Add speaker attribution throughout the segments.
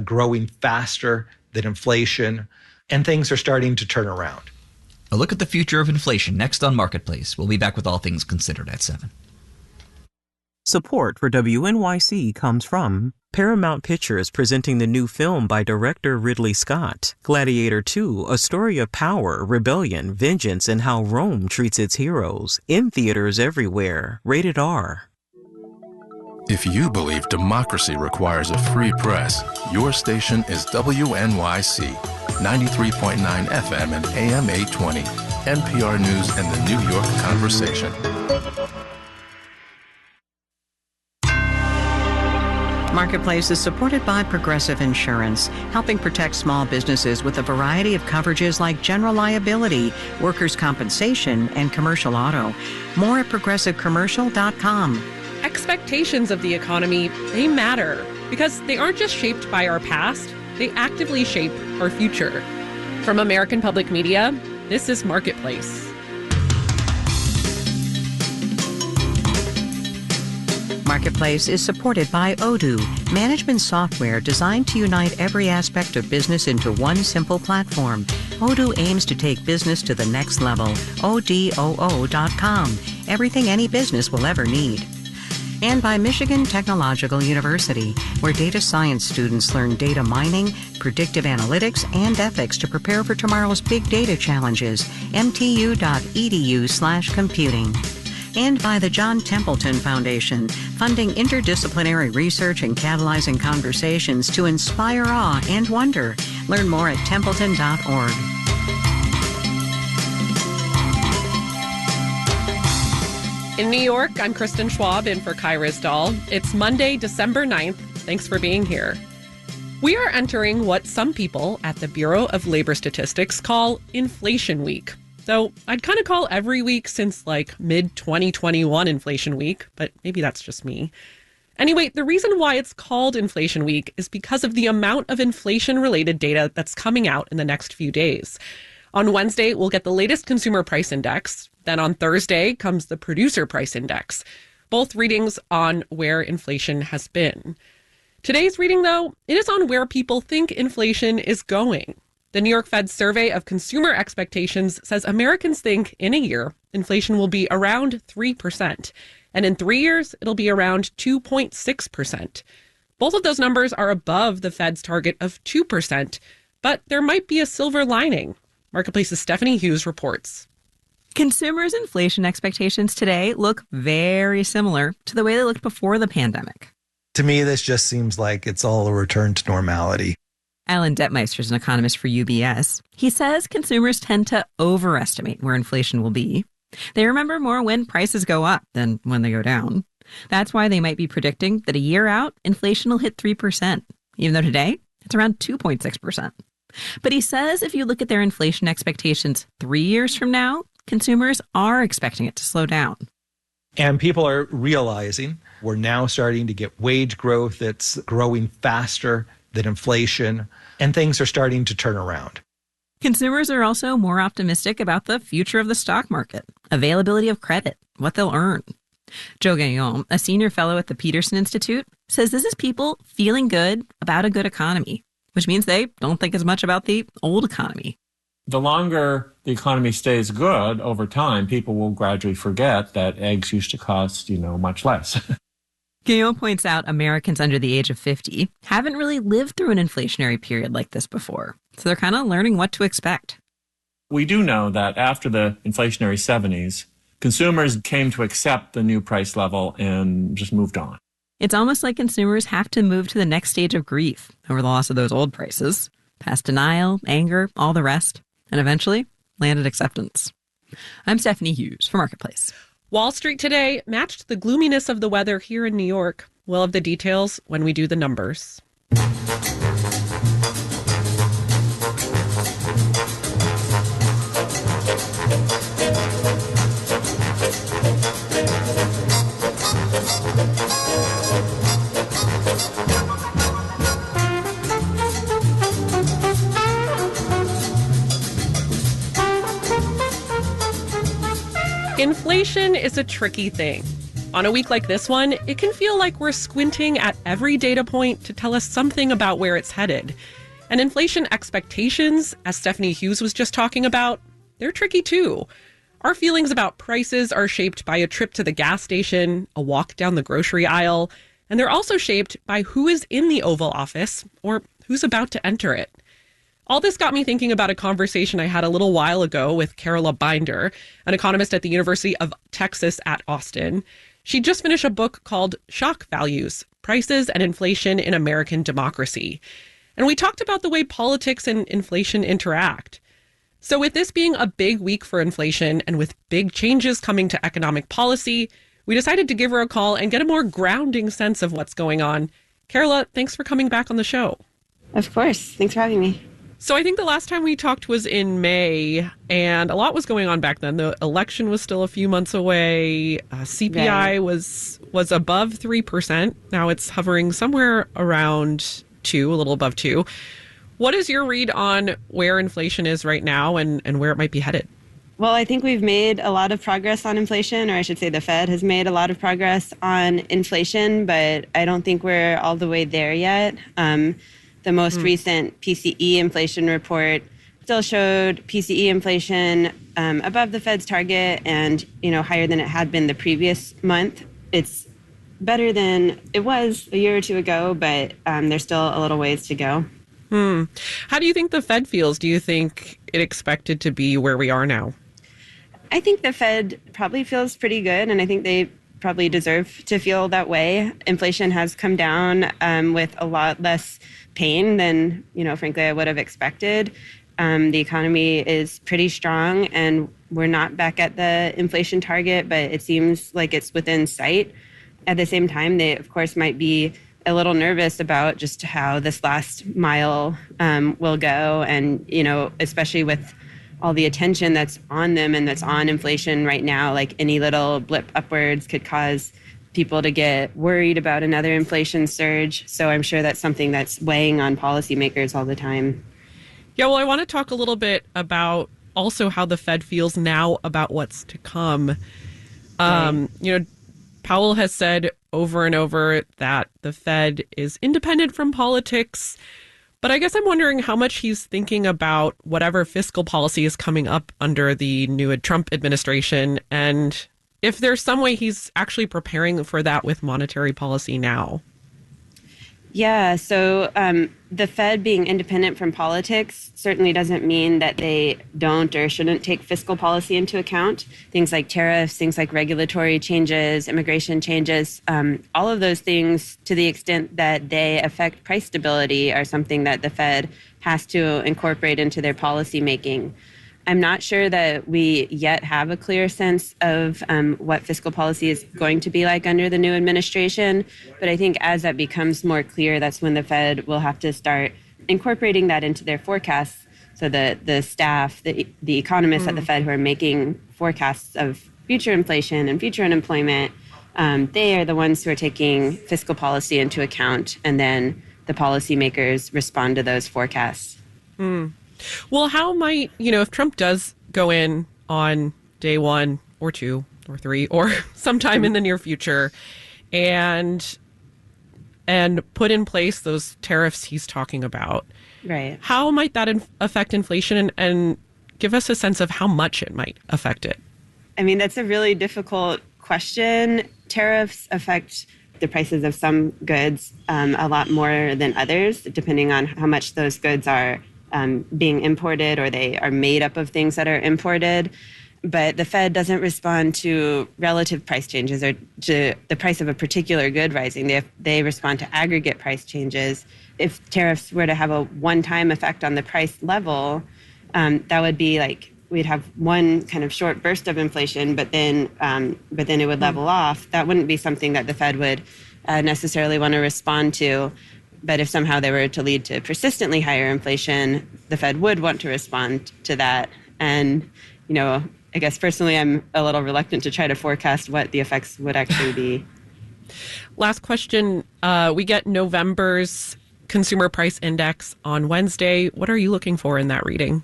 Speaker 1: growing faster than inflation, and things are starting to turn around.
Speaker 2: A look at the future of inflation next on Marketplace. We'll be back with All Things Considered at 7.
Speaker 3: Support for WNYC comes from Paramount Pictures, presenting the new film by director Ridley Scott, Gladiator II, a story of power, rebellion, vengeance, and how Rome treats its heroes. In theaters everywhere. Rated R.
Speaker 4: If you believe democracy requires a free press, your station is WNYC, 93.9 FM and AM 820, NPR News and the New York Conversation.
Speaker 5: Marketplace is supported by Progressive Insurance, helping protect small businesses with a variety of coverages like general liability, workers' compensation, and commercial auto. More at progressivecommercial.com.
Speaker 6: Expectations of the economy, they matter because they aren't just shaped by our past, they actively shape our future. From American Public Media, this is Marketplace.
Speaker 5: Marketplace is supported by Odoo, management software designed to unite every aspect of business into one simple platform. Odoo aims to take business to the next level. ODOO.com. Everything any business will ever need. And by Michigan Technological University, where data science students learn data mining, predictive analytics, and ethics to prepare for tomorrow's big data challenges. mtu.edu/computing. And by the John Templeton Foundation, funding interdisciplinary research and catalyzing conversations to inspire awe and wonder. Learn more at templeton.org.
Speaker 6: In New York, I'm Kristen Schwab in for Kai Ryssdal. It's Monday, December 9th. Thanks for being here. We are entering what some people at the Bureau of Labor Statistics call Inflation Week. So I'd kind of call every week since like mid-2021 Inflation Week, but maybe that's just me. Anyway, the reason why it's called Inflation Week is because of the amount of inflation-related data that's coming out in the next few days. On Wednesday, we'll get the latest consumer price index. Then on Thursday comes the producer price index, both readings on where inflation has been. Today's reading, though, it is on where people think inflation is going. The New York Fed's survey of consumer expectations says Americans think in a year inflation will be around 3%, and in 3 years it'll be around 2.6%. Both of those numbers are above the Fed's target of 2%, but there might be a silver lining. Marketplace's Stephanie Hughes reports.
Speaker 7: Consumers' inflation expectations today look very similar to the way they looked before the pandemic.
Speaker 1: To me, this just seems like it's all a return to normality.
Speaker 7: Alan Detmeister is an economist for UBS. He says consumers tend to overestimate where inflation will be. They remember more when prices go up than when they go down. That's why they might be predicting that a year out, inflation will hit 3%, even though today it's around 2.6%. But he says if you look at their inflation expectations 3 years from now, consumers are expecting it to slow down.
Speaker 1: And people are realizing we're now starting to get wage growth that's growing faster than inflation, and things are starting to turn around.
Speaker 7: Consumers are also more optimistic about the future of the stock market, availability of credit, what they'll earn. Joe Gagnon, a senior fellow at the Peterson Institute, says this is people feeling good about a good economy, which means they don't think as much about the old economy.
Speaker 8: The longer the economy stays good over time, people will gradually forget that eggs used to cost, much less.
Speaker 7: Gagnon points out Americans under the age of 50 haven't really lived through an inflationary period like this before, so they're kind of learning what to expect.
Speaker 8: We do know that after the inflationary 70s, consumers came to accept the new price level and just moved on.
Speaker 7: It's almost like consumers have to move to the next stage of grief over the loss of those old prices, past denial, anger, all the rest, and eventually landed acceptance. I'm Stephanie Hughes for Marketplace.
Speaker 6: Wall Street today matched the gloominess of the weather here in New York. We'll have the details when we do the numbers. Inflation is a tricky thing. On a week like this one, it can feel like we're squinting at every data point to tell us something about where it's headed. And inflation expectations, as Stephanie Hughes was just talking about, they're tricky too. Our feelings about prices are shaped by a trip to the gas station, a walk down the grocery aisle, and they're also shaped by who is in the Oval Office or who's about to enter it. All this got me thinking about a conversation I had a little while ago with Carola Binder, an economist at the University of Texas at Austin. She just finished a book called Shock Values: Prices and Inflation in American Democracy. And we talked about the way politics and inflation interact. So with this being a big week for inflation and with big changes coming to economic policy, we decided to give her a call and get a more grounding sense of what's going on. Carola, thanks for coming back on the show.
Speaker 9: Of course. Thanks for having me.
Speaker 6: So I think the last time we talked was in May, and a lot was going on back then. The election was still a few months away. CPI was above 3%. Now it's hovering somewhere around 2, a little above 2. What is your read on where inflation is right now and where it might be headed?
Speaker 9: Well, I think we've made a lot of progress on inflation, or I should say the Fed has made a lot of progress on inflation, but I don't think we're all the way there yet. The most recent PCE inflation report still showed PCE inflation above the Fed's target and, higher than it had been the previous month. It's better than it was a year or two ago, but there's still a little ways to go.
Speaker 6: How do you think the Fed feels? Do you think it expected to be where we are now?
Speaker 9: I think the Fed probably feels pretty good, and I think they probably deserve to feel that way. Inflation has come down with a lot less pain than, frankly, I would have expected. The economy is pretty strong, and we're not back at the inflation target, but it seems like it's within sight. At the same time, they, of course, might be a little nervous about just how this last mile will go. And, especially with all the attention that's on them and that's on inflation right now, like any little blip upwards could cause people to get worried about another inflation surge. So I'm sure that's something that's weighing on policymakers all the time.
Speaker 6: Yeah, well, I want to talk a little bit about also how the Fed feels now about what's to come. Right. Powell has said over and over that the Fed is independent from politics. But I guess I'm wondering how much he's thinking about whatever fiscal policy is coming up under the new Trump administration, and if there's some way he's actually preparing for that with monetary policy now.
Speaker 9: Yeah, so the Fed being independent from politics certainly doesn't mean that they don't or shouldn't take fiscal policy into account. Things like tariffs, things like regulatory changes, immigration changes, all of those things, to the extent that they affect price stability, are something that the Fed has to incorporate into their policy making. I'm not sure that we yet have a clear sense of what fiscal policy is going to be like under the new administration. But I think as that becomes more clear, that's when the Fed will have to start incorporating that into their forecasts. So the staff, the economists at the Fed who are making forecasts of future inflation and future unemployment, they are the ones who are taking fiscal policy into account. And then the policymakers respond to those forecasts.
Speaker 6: Well, how might, if Trump does go in on day 1 or 2 or 3 or sometime in the near future and put in place those tariffs he's talking about,
Speaker 9: right?
Speaker 6: How might that affect inflation and give us a sense of how much it might affect it?
Speaker 9: I mean, that's a really difficult question. Tariffs affect the prices of some goods a lot more than others, depending on how much those goods are being imported or they are made up of things that are imported. But the Fed doesn't respond to relative price changes or to the price of a particular good rising. They respond to aggregate price changes. If tariffs were to have a one-time effect on the price level, that would be like we'd have one kind of short burst of inflation, but then it would level off. That wouldn't be something that the Fed would necessarily want to respond to. But if somehow they were to lead to persistently higher inflation, the Fed would want to respond to that. And, I guess personally, I'm a little reluctant to try to forecast what the effects would actually be.
Speaker 6: Last question. We get November's Consumer Price Index on Wednesday. What are you looking for in that reading?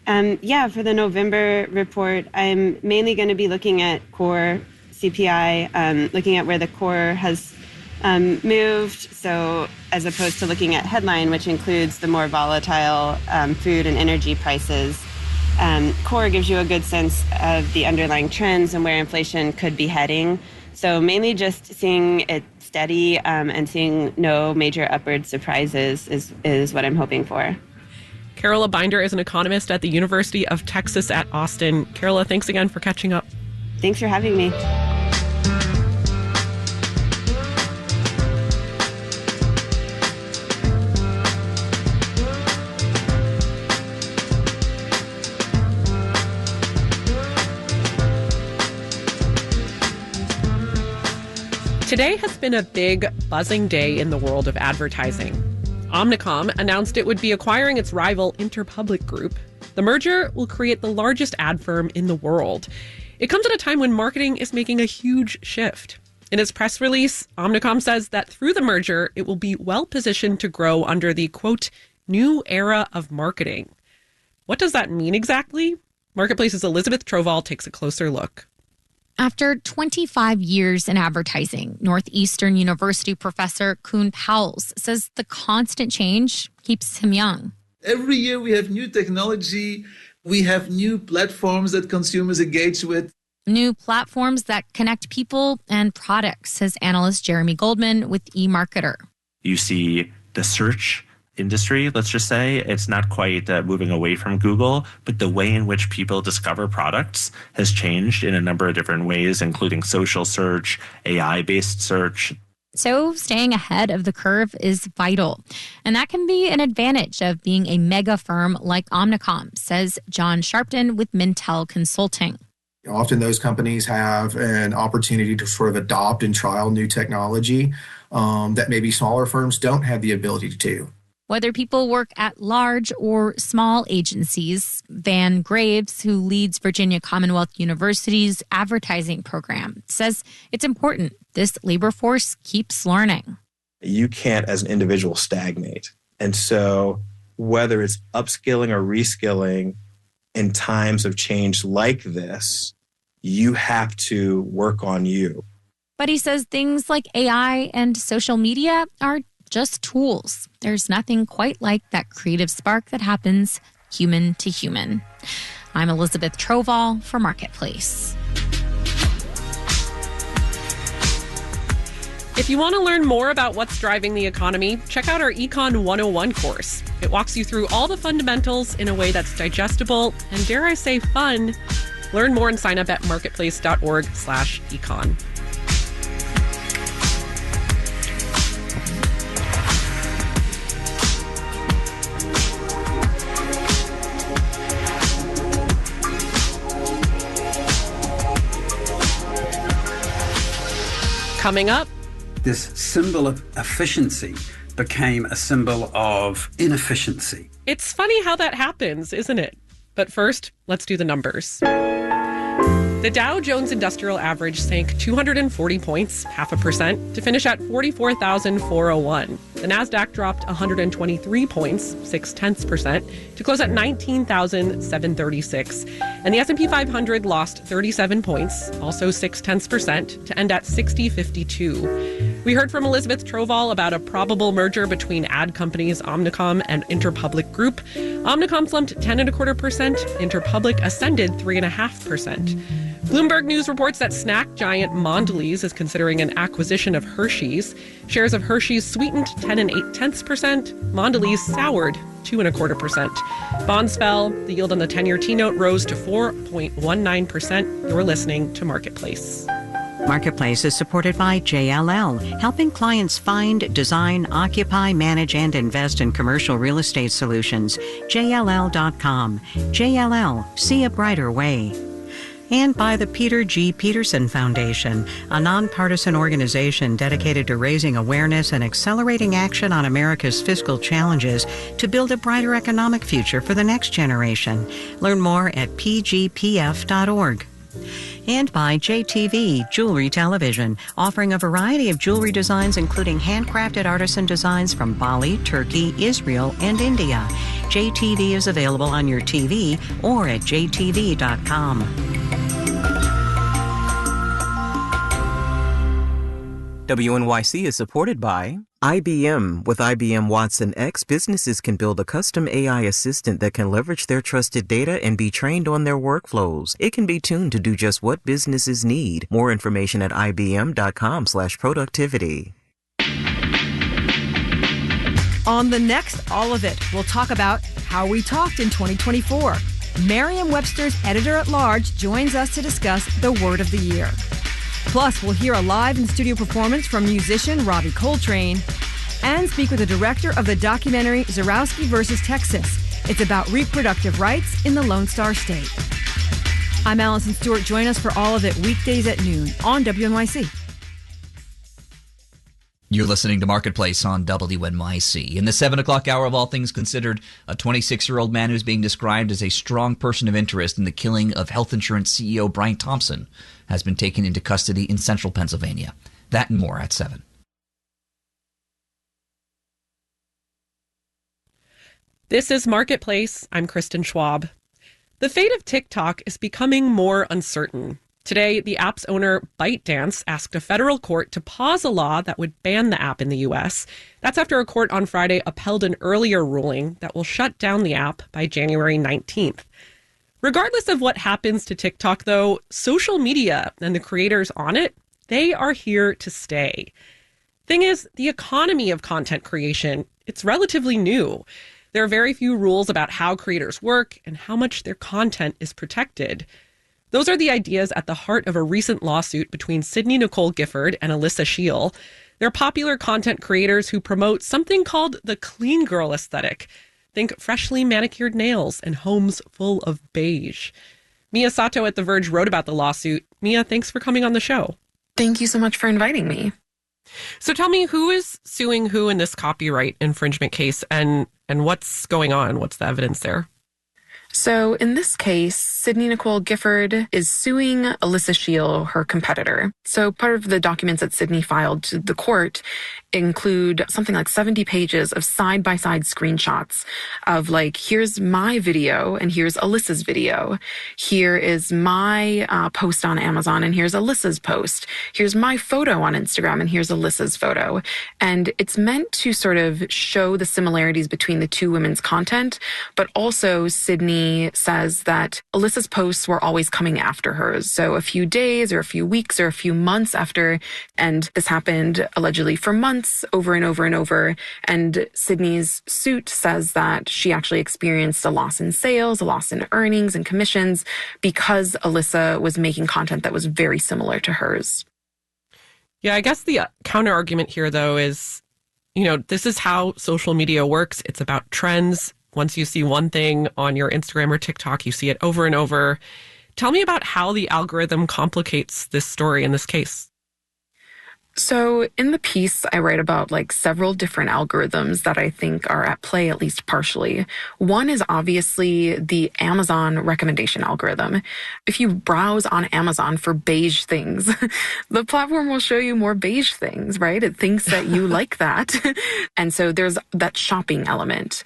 Speaker 9: For the November report, I'm mainly going to be looking at core CPI, looking at where the core has moved. So as opposed to looking at headline, which includes the more volatile food and energy prices, core gives you a good sense of the underlying trends and where inflation could be heading. So mainly just seeing it steady and seeing no major upward surprises is what I'm hoping for.
Speaker 6: Carola Binder is an economist at the University of Texas at Austin. Carola, thanks again for catching up.
Speaker 9: Thanks for having me.
Speaker 6: Today has been a big, buzzing day in the world of advertising. Omnicom announced it would be acquiring its rival Interpublic Group. The merger will create the largest ad firm in the world. It comes at a time when marketing is making a huge shift. In its press release, Omnicom says that through the merger, it will be well positioned to grow under the, quote, new era of marketing. What does that mean exactly? Marketplace's Elizabeth Troval takes a closer look.
Speaker 10: After 25 years in advertising, Northeastern University professor Kuhn Pauls says the constant change keeps him young.
Speaker 11: Every year we have new technology, we have new platforms that consumers engage with.
Speaker 10: New platforms that connect people and products, says analyst Jeremy Goldman with eMarketer.
Speaker 12: You see the search industry, let's just say, it's not quite moving away from Google, but the way in which people discover products has changed in a number of different ways, including social search, AI-based search.
Speaker 10: So staying ahead of the curve is vital. And that can be an advantage of being a mega firm like Omnicom, says John Sharpton with Mintel Consulting.
Speaker 13: Often those companies have an opportunity to sort of adopt and trial new technology that maybe smaller firms don't have the ability to do.
Speaker 10: Whether people work at large or small agencies, Van Graves, who leads Virginia Commonwealth University's advertising program, says it's important this labor force keeps learning.
Speaker 14: You can't, as an individual, stagnate. And so whether it's upskilling or reskilling in times of change like this, you have to work on you.
Speaker 10: But he says things like AI and social media are just tools. There's nothing quite like that creative spark that happens human to human. I'm Elizabeth Troval for Marketplace.
Speaker 6: If you want to learn more about what's driving the economy, check out our Econ 101 course. It walks you through all the fundamentals in a way that's digestible and, dare I say, fun. Learn more and sign up at marketplace.org/econ. Coming up,
Speaker 15: this symbol of efficiency became a symbol of inefficiency.
Speaker 6: It's funny how that happens, isn't it? But first, let's do the numbers. The Dow Jones Industrial Average sank 240 points, 0.5%, to finish at 44,401. The Nasdaq dropped 123 points, 0.6%, to close at 19,736. And the S&P 500 lost 37 points, also 0.6%, to end at 6052. We heard from Elizabeth Troval about a probable merger between ad companies Omnicom and Interpublic Group. Omnicom slumped 10.25%, Interpublic ascended 3.5%. Bloomberg News reports that snack giant Mondelez is considering an acquisition of Hershey's. Shares of Hershey's sweetened 10.8%, Mondelez soured 2.25%. Bonds fell. The yield on the 10-year T-note rose to 4.19%. You're listening to Marketplace.
Speaker 5: Marketplace is supported by JLL, helping clients find, design, occupy, manage, and invest in commercial real estate solutions. JLL.com. JLL, see a brighter way. And by the Peter G. Peterson Foundation, a nonpartisan organization dedicated to raising awareness and accelerating action on America's fiscal challenges to build a brighter economic future for the next generation. Learn more at pgpf.org. And by JTV Jewelry Television, offering a variety of jewelry designs including handcrafted artisan designs from Bali, Turkey, Israel, and India. JTV is available on your TV or at jtv.com.
Speaker 3: WNYC is supported by IBM. With IBM Watson X, businesses can build a custom AI assistant that can leverage their trusted data and be trained on their workflows. It can be tuned to do just what businesses need. More information at ibm.com/productivity.
Speaker 16: On the next All of It, we'll talk about how we talked in 2024. Merriam-Webster's editor-at-large joins us to discuss the word of the year. Plus, we'll hear a live in-studio performance from musician Robbie Coltrane and speak with the director of the documentary Zarowski vs. Texas. It's about reproductive rights in the Lone Star State. I'm Allison Stewart. Join us for All of It weekdays at noon on WNYC.
Speaker 2: You're listening to Marketplace on WNYC. In the 7 o'clock hour of All Things Considered, a 26-year-old man who's being described as a strong person of interest in the killing of health insurance CEO Brian Thompson has been taken into custody in central Pennsylvania. That and more at 7.
Speaker 6: This is Marketplace. I'm Kristen Schwab. The fate of TikTok is becoming more uncertain. Today, the app's owner, ByteDance, asked a federal court to pause a law that would ban the app in the U.S. That's after a court on Friday upheld an earlier ruling that will shut down the app by January 19th. Regardless of what happens to TikTok, though, social media and the creators on it, they are here to stay. Thing is, the economy of content creation, it's relatively new. There are very few rules about how creators work and how much their content is protected. Those are the ideas at the heart of a recent lawsuit between Sydney Nicole Gifford and Alyssa Sheil. They're popular content creators who promote something called the clean girl aesthetic. Think freshly manicured nails and homes full of beige. Mia Sato at The Verge wrote about the lawsuit. Mia, thanks for coming on the show.
Speaker 17: Thank you so much for inviting me.
Speaker 6: So tell me, who is suing who in this copyright infringement case, and what's going on? What's the evidence there?
Speaker 17: So in this case, Sydney Nicole Gifford is suing Alyssa Sheil, her competitor. So part of the documents that Sydney filed to the court include something like 70 pages of side-by-side screenshots of like, here's my video and here's Alyssa's video. Here is my post on Amazon and here's Alyssa's post. Here's my photo on Instagram and here's Alyssa's photo. And it's meant to sort of show the similarities between the two women's content, but also Sydney says that Alyssa's posts were always coming after hers. So a few days or a few weeks or a few months after, and this happened allegedly for months, over and over and over. And Sydney's suit says that she actually experienced a loss in sales, a loss in earnings and commissions because Alyssa was making content that was very similar to hers.
Speaker 6: Yeah, I guess the counter argument here, though, is, this is how social media works. It's about trends. Once you see one thing on your Instagram or TikTok, you see it over and over. Tell me about how the algorithm complicates this story in this case.
Speaker 17: So in the piece, I write about several different algorithms that I think are at play, at least partially. One is obviously the Amazon recommendation algorithm. If you browse on Amazon for beige things, the platform will show you more beige things, right? It thinks that you like that. And so there's that shopping element.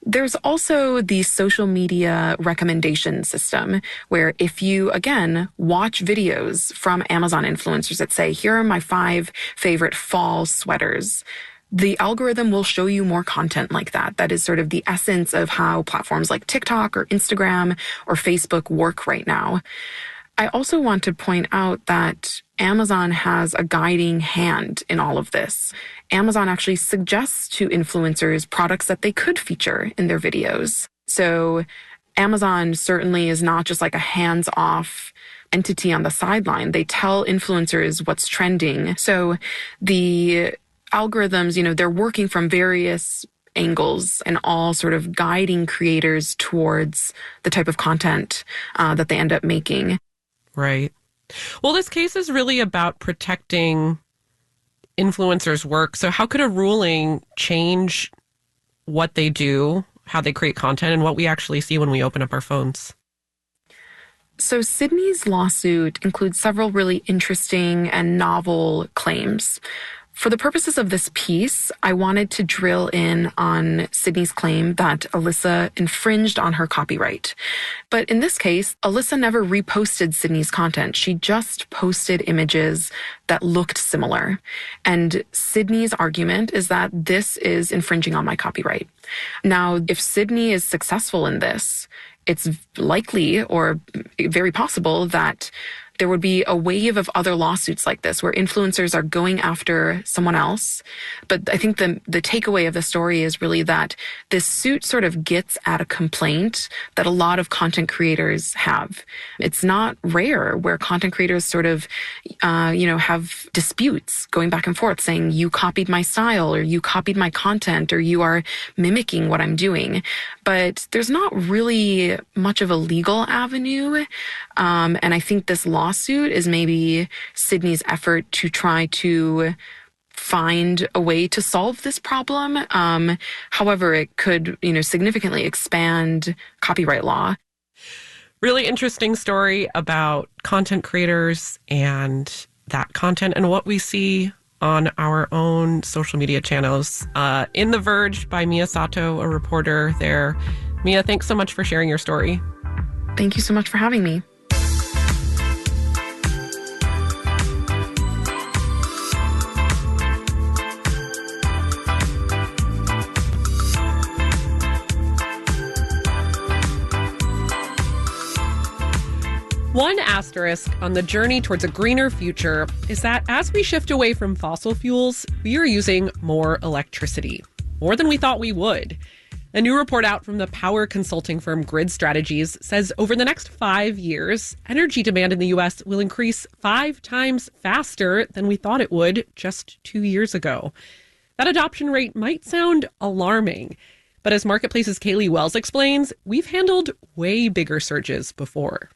Speaker 17: There's also the social media recommendation system where if you, again, watch videos from Amazon influencers that say, here are my 5 favorite fall sweaters, the algorithm will show you more content like that. That is sort of the essence of how platforms like TikTok or Instagram or Facebook work right now. I also want to point out that Amazon has a guiding hand in all of this. Amazon actually suggests to influencers products that they could feature in their videos. So Amazon certainly is not just like a hands-off entity on the sideline. They tell influencers what's trending. So the algorithms, they're working from various angles and all sort of guiding creators towards the type of content that they end up making.
Speaker 6: Right. Well, this case is really about protecting influencers' work. So how could a ruling change what they do, how they create content, and what we actually see when we open up our phones?
Speaker 17: So Sydney's lawsuit includes several really interesting and novel claims. For the purposes of this piece, I wanted to drill in on Sydney's claim that Alyssa infringed on her copyright. But in this case, Alyssa never reposted Sydney's content. She just posted images that looked similar. And Sydney's argument is that this is infringing on my copyright. Now, if Sydney is successful in this, it's likely or very possible that there would be a wave of other lawsuits like this where influencers are going after someone else. But I think the takeaway of the story is really that this suit sort of gets at a complaint that a lot of content creators have. It's not rare where content creators sort of, have disputes going back and forth saying, you copied my style or you copied my content or you are mimicking what I'm doing. But there's not really much of a legal avenue. And I think this lawsuit is maybe Sydney's effort to try to find a way to solve this problem. However, it could, significantly expand copyright law.
Speaker 6: Really interesting story about content creators and that content and what we see on our own social media channels. In The Verge by Mia Sato, a reporter there. Mia, thanks so much for sharing your story.
Speaker 17: Thank you so much for having me.
Speaker 6: One asterisk on the journey towards a greener future is that as we shift away from fossil fuels, we are using more electricity, more than we thought we would. A new report out from the power consulting firm Grid Strategies says over the next 5 years, energy demand in the U.S. will increase 5 times faster than we thought it would just 2 years ago. That adoption rate might sound alarming, but as Marketplace's Kaylee Wells explains, we've handled way bigger surges before.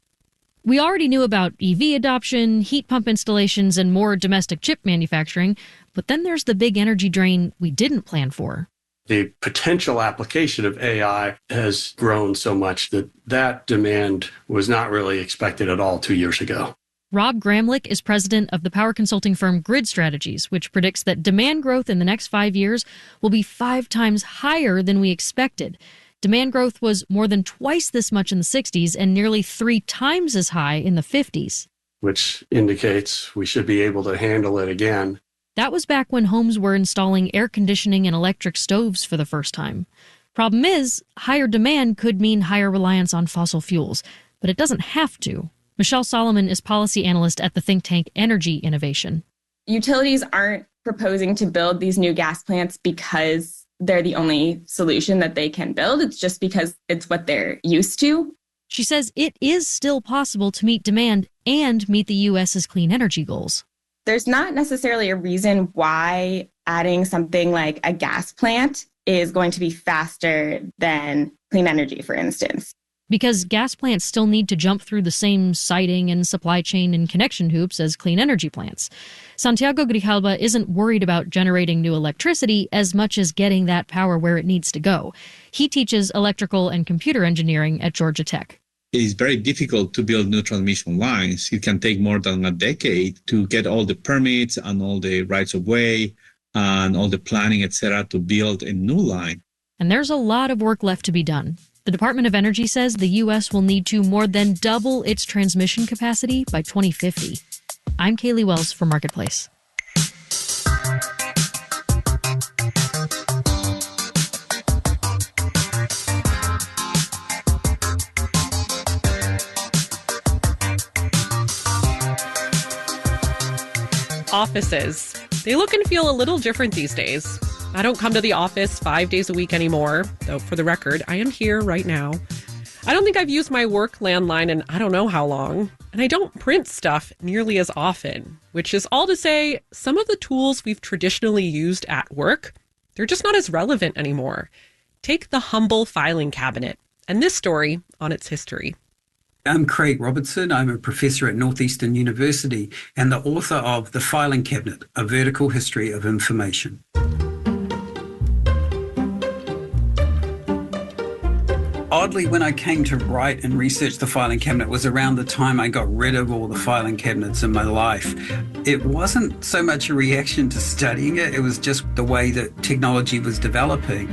Speaker 18: We already knew about EV adoption, heat pump installations, and more domestic chip manufacturing, but then there's the big energy drain we didn't plan for.
Speaker 19: The potential application of AI has grown so much that demand was not really expected at all 2 years ago.
Speaker 18: Rob Gramlich is president of the power consulting firm Grid Strategies, which predicts that demand growth in the next 5 years will be 5 times higher than we expected. Demand growth was more than twice this much in the 60s and nearly 3 times as high in the 50s.
Speaker 19: Which indicates we should be able to handle it again.
Speaker 18: That was back when homes were installing air conditioning and electric stoves for the first time. Problem is, higher demand could mean higher reliance on fossil fuels, but it doesn't have to. Michelle Solomon is policy analyst at the think tank Energy Innovation.
Speaker 20: Utilities aren't proposing to build these new gas plants because they're the only solution that they can build. It's just because it's what they're used to.
Speaker 18: She says it is still possible to meet demand and meet the U.S.'s clean energy goals.
Speaker 20: There's not necessarily a reason why adding something like a gas plant is going to be faster than clean energy, for instance.
Speaker 18: Because gas plants still need to jump through the same siting and supply chain and connection hoops as clean energy plants. Santiago Grijalba isn't worried about generating new electricity as much as getting that power where it needs to go. He teaches electrical and computer engineering at Georgia Tech.
Speaker 21: It is very difficult to build new transmission lines. It can take more than a decade to get all the permits and all the rights of way and all the planning, etc., to build a new line.
Speaker 18: And there's a lot of work left to be done. The Department of Energy says the U.S. will need to more than double its transmission capacity by 2050. I'm Kaylee Wells for Marketplace.
Speaker 6: Offices. They look and feel a little different these days. I don't come to the office 5 days a week anymore, though for the record, I am here right now. I don't think I've used my work landline in I don't know how long, and I don't print stuff nearly as often, which is all to say some of the tools we've traditionally used at work, they're just not as relevant anymore. Take the humble filing cabinet and this story on its history.
Speaker 15: I'm Craig Robertson. I'm a professor at Northeastern University and the author of The Filing Cabinet, A Vertical History of Information. Oddly, when I came to write and research the filing cabinet was around the time I got rid of all the filing cabinets in my life. It wasn't so much a reaction to studying it, it was just the way that technology was developing.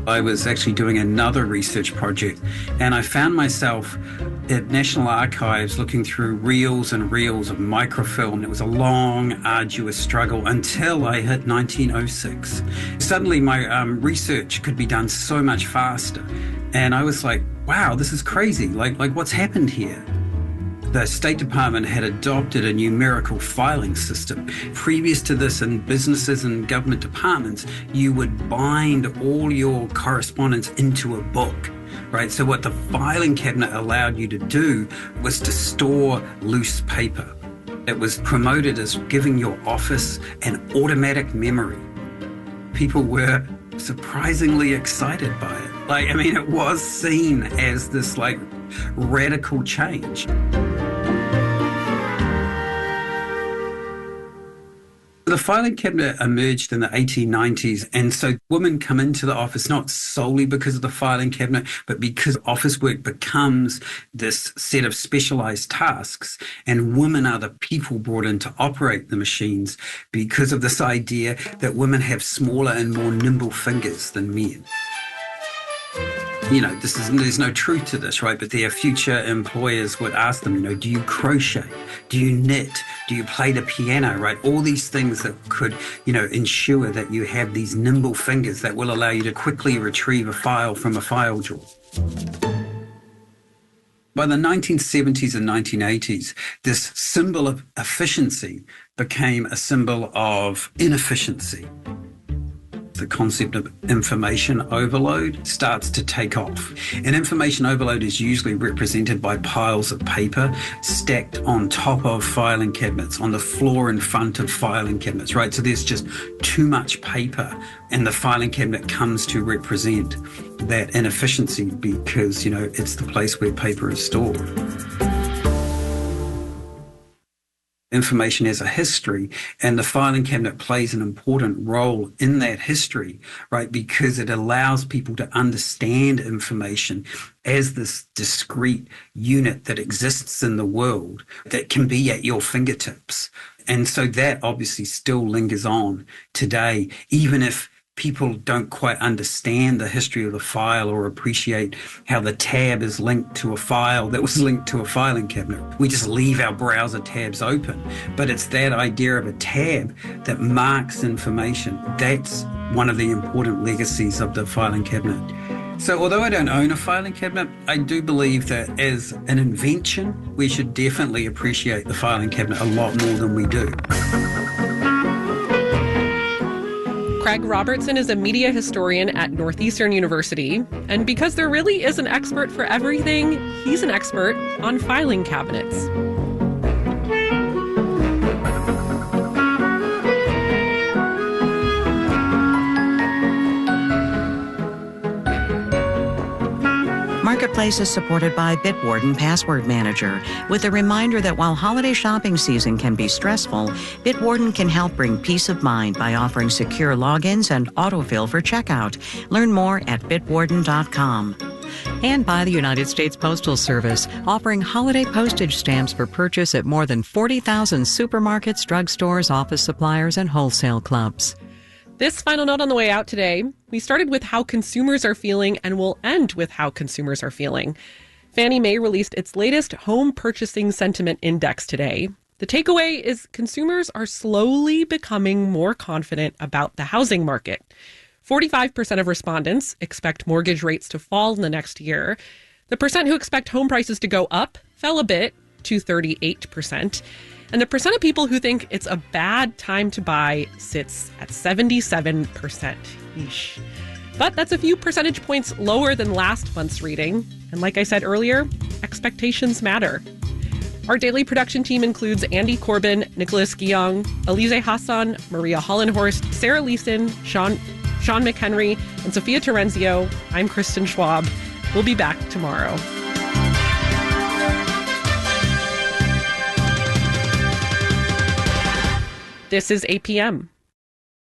Speaker 15: I was actually doing another research project, and I found myself at National Archives looking through reels and reels of microfilm. It was a long, arduous struggle until I hit 1906. Suddenly my research could be done so much faster. And I was like, wow, this is crazy. Like what's happened here? The State Department had adopted a numerical filing system. Previous to this, in businesses and government departments, you would bind all your correspondence into a book. Right? So what the filing cabinet allowed you to do was to store loose paper. It was promoted as giving your office an automatic memory. People were surprisingly excited by it. It was seen as this radical change. The filing cabinet emerged in the 1890s, and so women come into the office not solely because of the filing cabinet, but because office work becomes this set of specialized tasks, and women are the people brought in to operate the machines because of this idea that women have smaller and more nimble fingers than men. There's no truth to this, right? But their future employers would ask them, do you crochet? Do you knit? Do you play the piano, right? All these things that could, ensure that you have these nimble fingers that will allow you to quickly retrieve a file from a file drawer. By the 1970s and 1980s, this symbol of efficiency became a symbol of inefficiency. The concept of information overload starts to take off. And information overload is usually represented by piles of paper stacked on top of filing cabinets, on the floor in front of filing cabinets, right? So there's just too much paper, and the filing cabinet comes to represent that inefficiency because, it's the place where paper is stored. Information as a history, and the filing cabinet plays an important role in that history, right? Because it allows people to understand information as this discrete unit that exists in the world that can be at your fingertips. And so that obviously still lingers on today, even if people don't quite understand the history of the file or appreciate how the tab is linked to a file that was linked to a filing cabinet. We just leave our browser tabs open. But it's that idea of a tab that marks information. That's one of the important legacies of the filing cabinet. So although I don't own a filing cabinet, I do believe that as an invention, we should definitely appreciate the filing cabinet a lot more than we do.
Speaker 6: Craig Robertson is a media historian at Northeastern University, and because there really is an expert for everything, he's an expert on filing cabinets.
Speaker 5: Marketplace is supported by Bitwarden Password Manager, with a reminder that while holiday shopping season can be stressful, Bitwarden can help bring peace of mind by offering secure logins and autofill for checkout. Learn more at bitwarden.com.
Speaker 16: And by the United States Postal Service, offering holiday postage stamps for purchase at more than 40,000 supermarkets, drugstores, office suppliers, and wholesale clubs.
Speaker 6: This final note on the way out today, we started with how consumers are feeling and we'll end with how consumers are feeling. Fannie Mae released its latest home purchasing sentiment index today. The takeaway is consumers are slowly becoming more confident about the housing market. 45% of respondents expect mortgage rates to fall in the next year. The percent who expect home prices to go up fell a bit to 38%. And the percent of people who think it's a bad time to buy sits at 77%. Yeesh. But that's a few percentage points lower than last month's reading. And like I said earlier, expectations matter. Our daily production team includes Andy Corbin, Nicholas Guillong, Alize Hassan, Maria Hollenhorst, Sarah Leeson, Sean McHenry, and Sophia Terenzio. I'm Kristen Schwab. We'll be back tomorrow. This is APM.